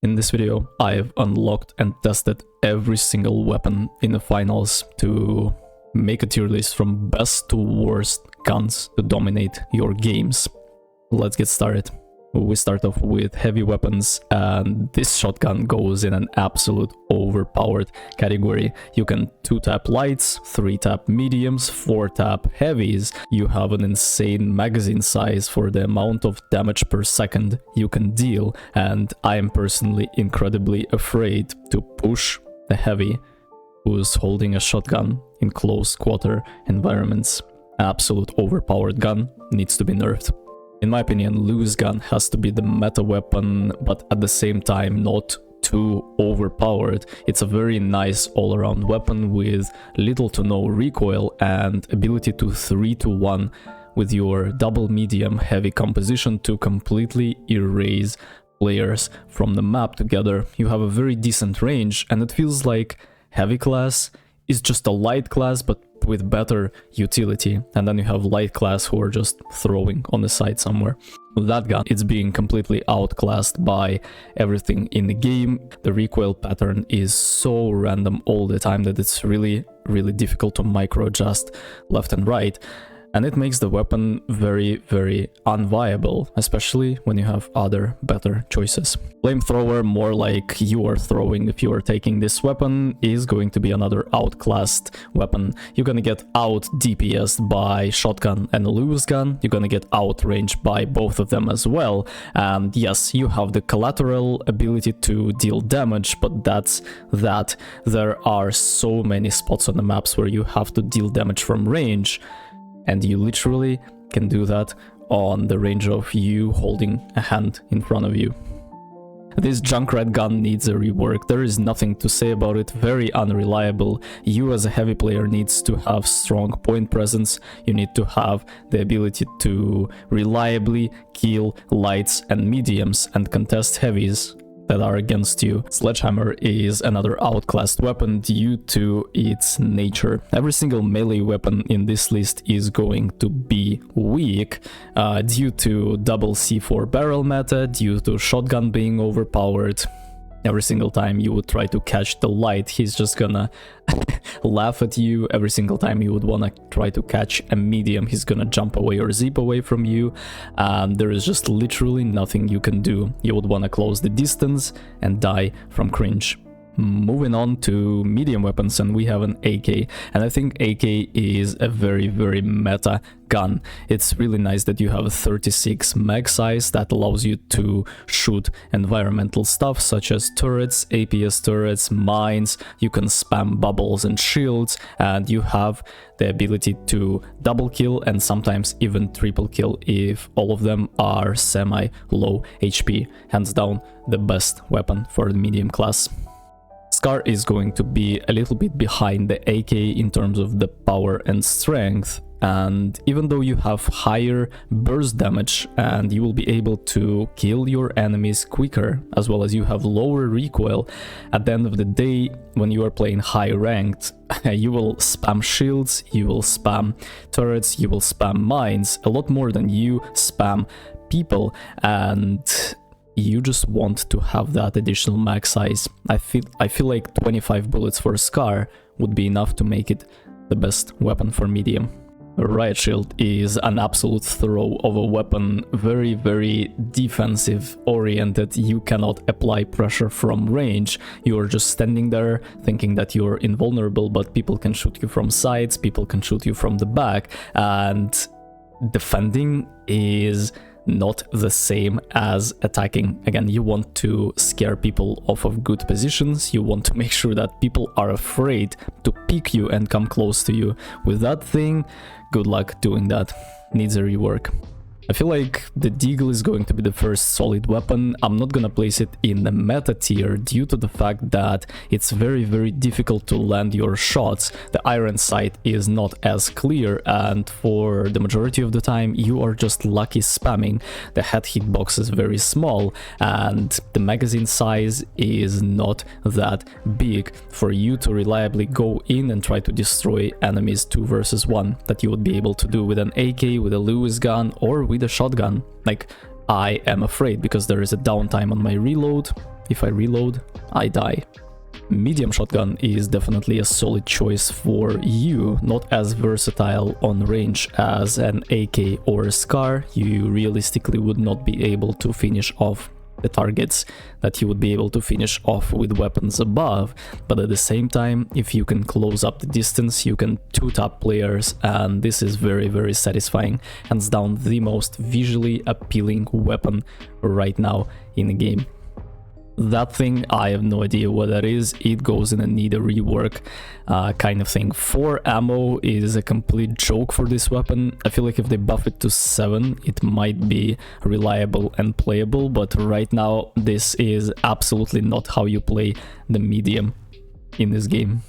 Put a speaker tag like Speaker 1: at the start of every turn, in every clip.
Speaker 1: In this video, I've unlocked and tested every single weapon in the finals to make a tier list from best to worst guns to dominate your games. Let's get started. We start off with heavy weapons, and this shotgun goes in an absolute overpowered category. You can 2-tap lights, 3-tap mediums, 4-tap heavies. You have an insane magazine size for the amount of damage per second you can deal, and I am personally incredibly afraid to push the heavy who's holding a shotgun in close quarter environments. An absolute overpowered gun needs to be nerfed. In my opinion, Lobbies gun has to be the meta weapon, but at the same time not too overpowered. It's a very nice all-around weapon with little to no recoil and ability to 3-to-1 with your double medium heavy composition to completely erase players from the map together. You have a very decent range, and it feels like heavy class is just a light class but with better utility, and then you have light class who are just throwing on the side somewhere. With that gun, it's being completely outclassed by everything in the game. The recoil pattern is so random all the time that it's really difficult to micro adjust left and right, and it makes the weapon very unviable, especially when you have other better choices. Flamethrower, more like you are throwing if you are taking this weapon, is going to be another outclassed weapon. You're gonna get out DPS'd by shotgun and Lobbies gun, you're gonna get outranged by both of them as well, and yes, you have the collateral ability to deal damage, but that's that. There are so many spots on the maps where you have to deal damage from range, and you literally can do that on the range of you holding a hand in front of you. This Junkrat gun needs a rework. There is nothing to say about it. Very unreliable. You as a heavy player needs to have strong point presence. You need to have the ability to reliably kill lights and mediums and contest heavies that are against you. Sledgehammer is another outclassed weapon due to its nature. Every single melee weapon in this list is going to be weak due to double C4 barrel meta, due to shotgun being overpowered. Every single time you would try to catch the light, he's just gonna laugh at you. Every single time you would wanna try to catch a medium, he's gonna jump away or zip away from you. There is just literally nothing you can do. You would wanna close the distance and die from cringe. Moving on to medium weapons, and we have an AK, and I think AK is a very meta gun. It's really nice that you have a 36 mag size that allows you to shoot environmental stuff such as turrets, APS turrets, mines. You can spam bubbles and shields, and you have the ability to double kill and sometimes even triple kill if all of them are semi low HP. Hands down the best weapon for the medium class. Scar is going to be a little bit behind the AK in terms of the power and strength, and even though you have higher burst damage and you will be able to kill your enemies quicker, as well as you have lower recoil, at the end of the day, when you are playing high ranked, you will spam shields, you will spam turrets, you will spam mines a lot more than you spam people, and you just want to have that additional mag size. I feel like 25 bullets for Scar would be enough to make it the best weapon for medium. Riot Shield is an absolute throw of a weapon, very defensive oriented. You cannot apply pressure from range. You are just standing there thinking that you're invulnerable, but people can shoot you from sides, people can shoot you from the back, and defending is not the same as attacking. Again, you want to scare people off of good positions. You want to make sure that people are afraid to pick you and come close to you. With that thing, good luck doing that. Needs a rework. I feel like the Deagle is going to be the first solid weapon. I'm not gonna place it in the meta tier due to the fact that it's very difficult to land your shots. The iron sight is not as clear, and for the majority of the time you are just lucky spamming. The head hitbox is very small, and the magazine size is not that big for you to reliably go in and try to destroy enemies 2 versus 1 that you would be able to do with an AK, with a Lobbies gun, or with a shotgun. Like, I am afraid because there is a downtime on my reload. if I reload, I die. Medium shotgun is definitely a solid choice for you, not as versatile on range as an AK or a SCAR. You realistically would not be able to finish off the targets that you would be able to finish off with weapons above, but at the same time, if you can close up the distance, you can two-tap players, and this is very satisfying. Hands down the most visually appealing weapon right now in the game. That thing, I have no idea what that is. It goes in a need a rework kind of thing. 4 ammo is a complete joke for this weapon. I feel like if they buff it to 7, it might be reliable and playable, but right now this is absolutely not how you play the medium in this game.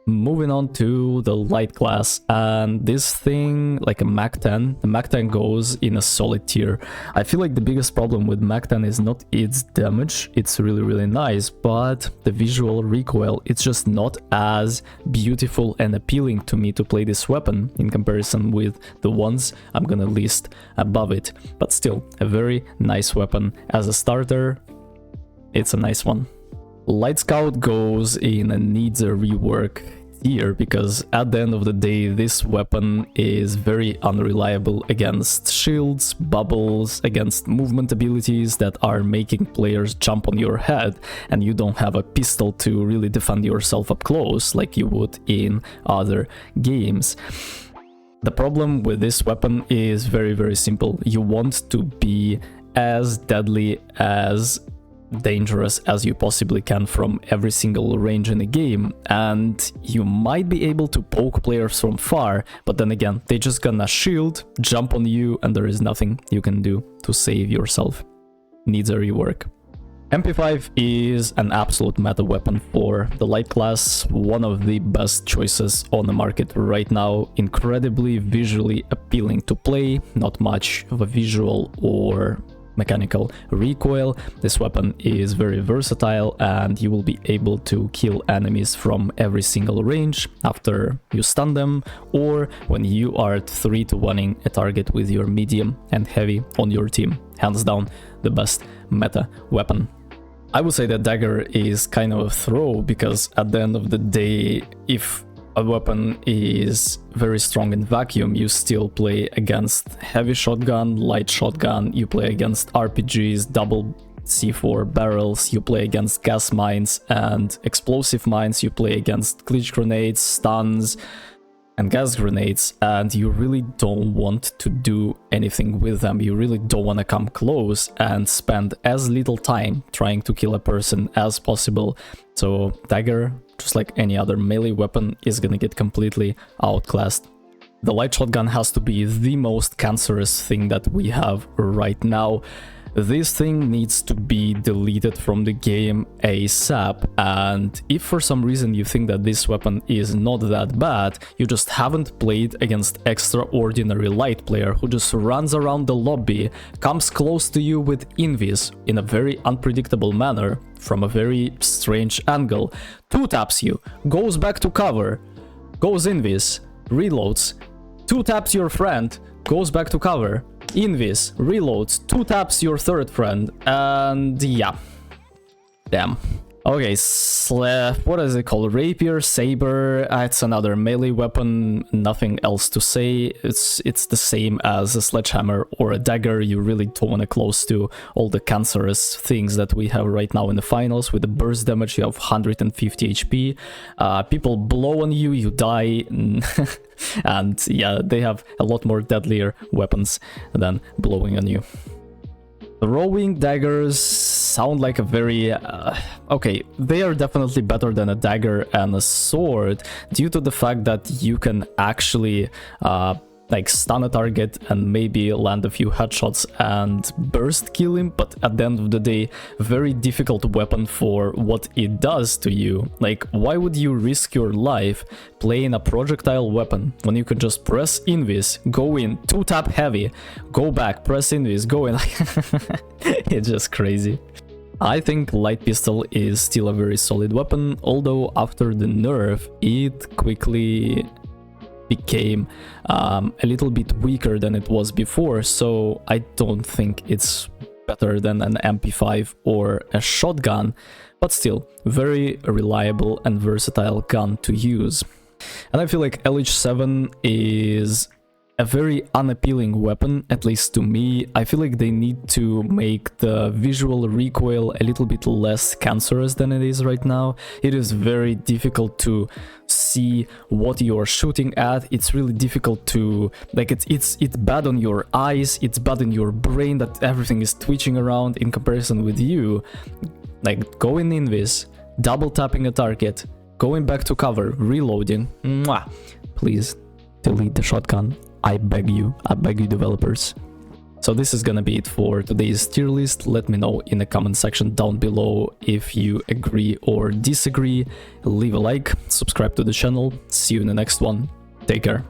Speaker 1: Moving on to the light class, and this thing, like a Mac 10, the Mac 10 goes in a solid tier. I feel like the biggest problem with Mac 10 is not its damage, it's really nice, but the visual recoil, it's just not as beautiful and appealing to me to play this weapon in comparison with the ones I'm gonna list above it. But still, a very nice weapon. As a starter, it's a nice one. Light Scout goes in a needs a rework tier because at the end of the day this weapon is very unreliable against shields, bubbles, against movement abilities that are making players jump on your head, and you don't have a pistol to really defend yourself up close like you would in other games. The problem with this weapon is very simple. You want to be as deadly, as dangerous as you possibly can from every single range in the game, and you might be able to poke players from far, but then again, they just gonna shield, jump on you, and there is nothing you can do to save yourself. Needs a rework. MP5 is an absolute meta weapon for the light class, one of the best choices on the market right now. Incredibly visually appealing to play, not much of a visual or mechanical recoil. This weapon is very versatile and you will be able to kill enemies from every single range after you stun them, or when you are 3-1ing a target with your medium and heavy on your team. Hands down the best meta weapon. I would say that Dagger is kind of a throw, because at the end of the day, if a weapon is very strong in vacuum, you still play against heavy shotgun, light shotgun, you play against RPGs, double C4 barrels, you play against gas mines and explosive mines, you play against glitch grenades, stuns and gas grenades, and you really don't want to do anything with them. You really don't want to come close and spend as little time trying to kill a person as possible. So Dagger, just like any other melee weapon, is gonna get completely outclassed. The light shotgun has to be the most cancerous thing that we have right now. This thing needs to be deleted from the game ASAP, and if for some reason you think that this weapon is not that bad, you just haven't played against extraordinary light player who just runs around the lobby, comes close to you with invis in a very unpredictable manner from a very strange angle, two taps you, goes back to cover, goes invis, reloads, two taps your friend, goes back to cover, invis, reloads, two taps your third friend, and yeah. Damn. Okay, what is it called? Rapier, saber, it's another melee weapon, nothing else to say. It's the same as a sledgehammer or a dagger. You really don't want to close to all the cancerous things that we have right now in the finals. With the burst damage, you have 150 HP. People blow on you, you die. And yeah, they have a lot more deadlier weapons than blowing on you. Throwing daggers sound like a very... okay, they are definitely better than a dagger and a sword due to the fact that you can actually like stun a target and maybe land a few headshots and burst kill him, but at the end of the day, very difficult weapon for what it does to you. Like, why would you risk your life playing a projectile weapon when you could just press invis, go in, two tap heavy, go back, press invis, go in? It's just crazy. I think light pistol is still a very solid weapon, although after the nerf it quickly became a little bit weaker than it was before, so I don't think it's better than an MP5 or a shotgun, but still very reliable and versatile gun to use. And I feel like LH7 is a very unappealing weapon, at least to me. I feel like they need to make the visual recoil a little bit less cancerous than it is right now. It is very difficult to see what you're shooting at. It's really difficult to, like, it's bad on your eyes, it's bad in your brain that everything is twitching around in comparison with you. Like, going in this, double tapping a target, going back to cover, reloading. Mwah! Please delete the shotgun. I beg you developers. So this is gonna be it for today's tier list. Let me know in the comment section down below if you agree or disagree. Leave a like, subscribe to the channel. See you in the next one. Take care.